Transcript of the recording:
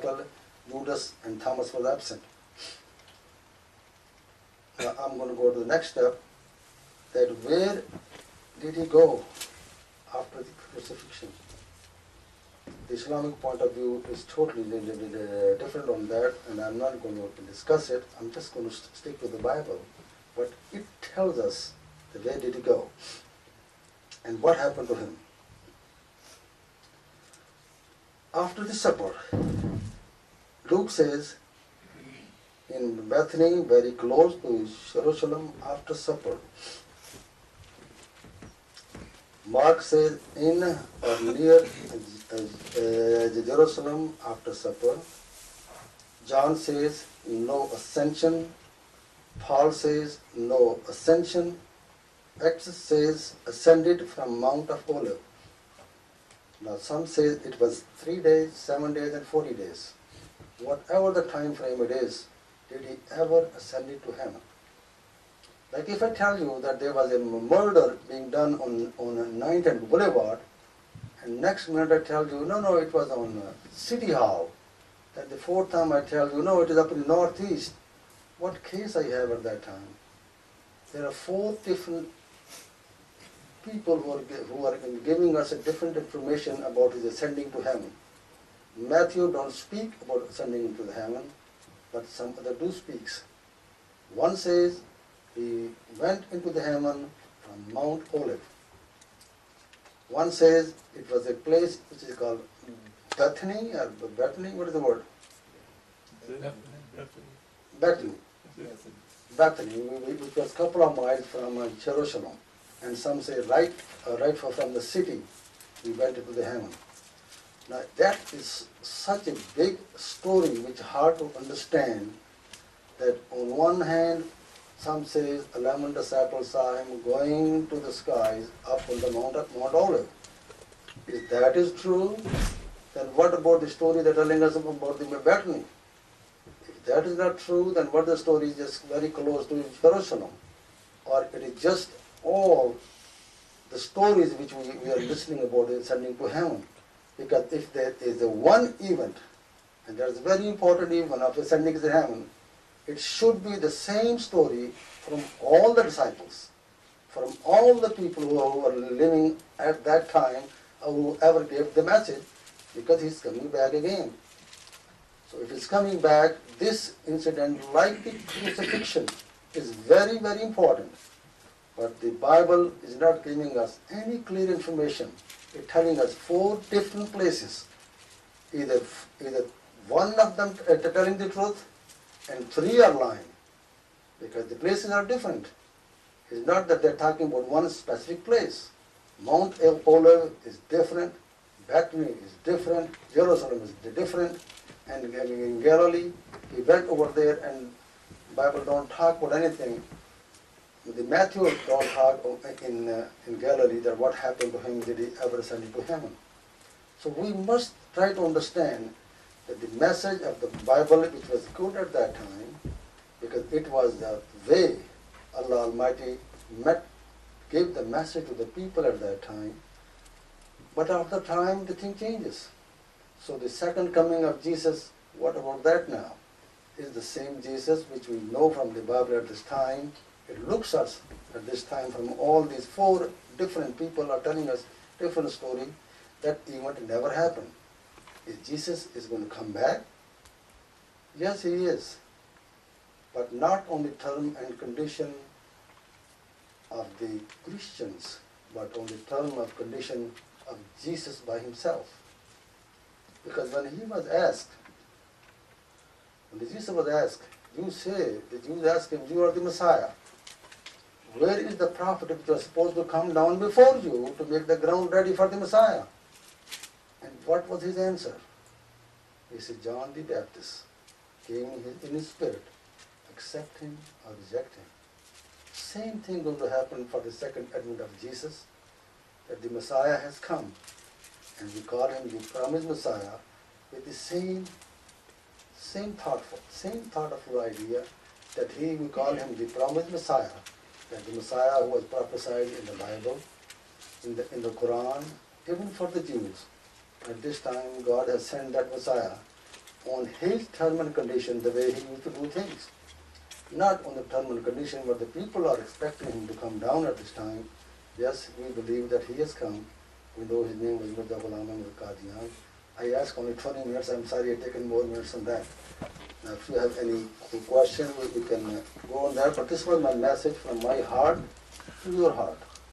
disciple, Judas and Thomas was absent. Now I'm going to go to the next step, that where did he go after the crucifixion? The Islamic point of view is totally different on that, and I'm not going to discuss it. I'm just going to stick with the Bible. But it tells us the where did he go and what happened to him. After the supper, Luke says, in Bethany, very close to Jerusalem, after supper. Mark says, in or near Jerusalem after supper. John says, no ascension. Paul says, no ascension. Acts says, ascended from Mount of Olives. Now some say it was 3 days, 7 days, and 40 days. Whatever the time frame it is, did he ever ascend to heaven? Like if I tell you that there was a murder being done on 9th and Boulevard, and next minute I tell you, no, it was on City Hall. Then the fourth time I tell you, no, it is up in the northeast. What case I have at that time? There are 4 different people who are giving us a different information about his ascending to heaven. Matthew don't speak about ascending into the heaven, but some other do speaks. One says he went into the heaven from Mount Olive. One says it was a place which is called Bethany, or Bethany, what is the word? Bethany. Bethany, which was a couple of miles from Jerusalem. And some say right from the city, we went into the heaven. Now that is such a big story which is hard to understand, that on one hand, some say 11 disciples saw him going to the skies up on the Mount Olive. If that is true, then what about the story they're telling us about the Bethany? If that is not true, then what the story is just very close to Jerusalem? Or it is just all the stories which we are listening about is ascending to heaven. Because if there is a one event, and that is a very important event of ascending to heaven, it should be the same story from all the disciples, from all the people who were living at that time, or whoever gave the message, because he's coming back again. So if he's coming back, this incident, like the crucifixion, is very, very important. But the Bible is not giving us any clear information. It's telling us 4 different places. Either one of them telling the truth, and 3 are lying, because the places are different. It's not that they're talking about one specific place. Mount Olive is different, Bethany is different, Jerusalem is different, and in Galilee, he went over there, and the Bible don't talk about anything. The Matthew don't talk in Galilee that what happened to him, did he ever ascend to heaven. So we must try to understand that the message of the Bible, which was good at that time, because it was the way Allah Almighty gave the message to the people at that time, but after time the thing changes. So the second coming of Jesus, what about that now? Is the same Jesus which we know from the Bible at this time. It looks us at this time from all these 4 different people are telling us different story. That event never happened. Is Jesus is going to come back? Yes, he is. But not on the term and condition of the Christians, but on the term and condition of Jesus by himself. Because when he was asked, when Jesus was asked, you say, the Jews asked him, you are the Messiah. Where is the prophet which was supposed to come down before you to make the ground ready for the Messiah? And what was his answer? He said, John the Baptist came in his spirit. Accept him or reject him. Same thing going to happen for the second advent of Jesus, that the Messiah has come. And we call him the promised Messiah with the same thoughtful idea that we call him the promised Messiah, that the Messiah who was prophesied in the Bible, in the Quran, even for the Jews. At this time, God has sent that Messiah on his term and condition, the way he used to do things. Not on the term and condition where the people are expecting him to come down at this time. Yes, we believe that he has come, even though his name was Mirza Ghulam Ahmad Qadian. I asked only 20 minutes. I'm sorry I've taken more minutes than that. Now, if you have any question, we can go on there. But this was my message from my heart to your heart.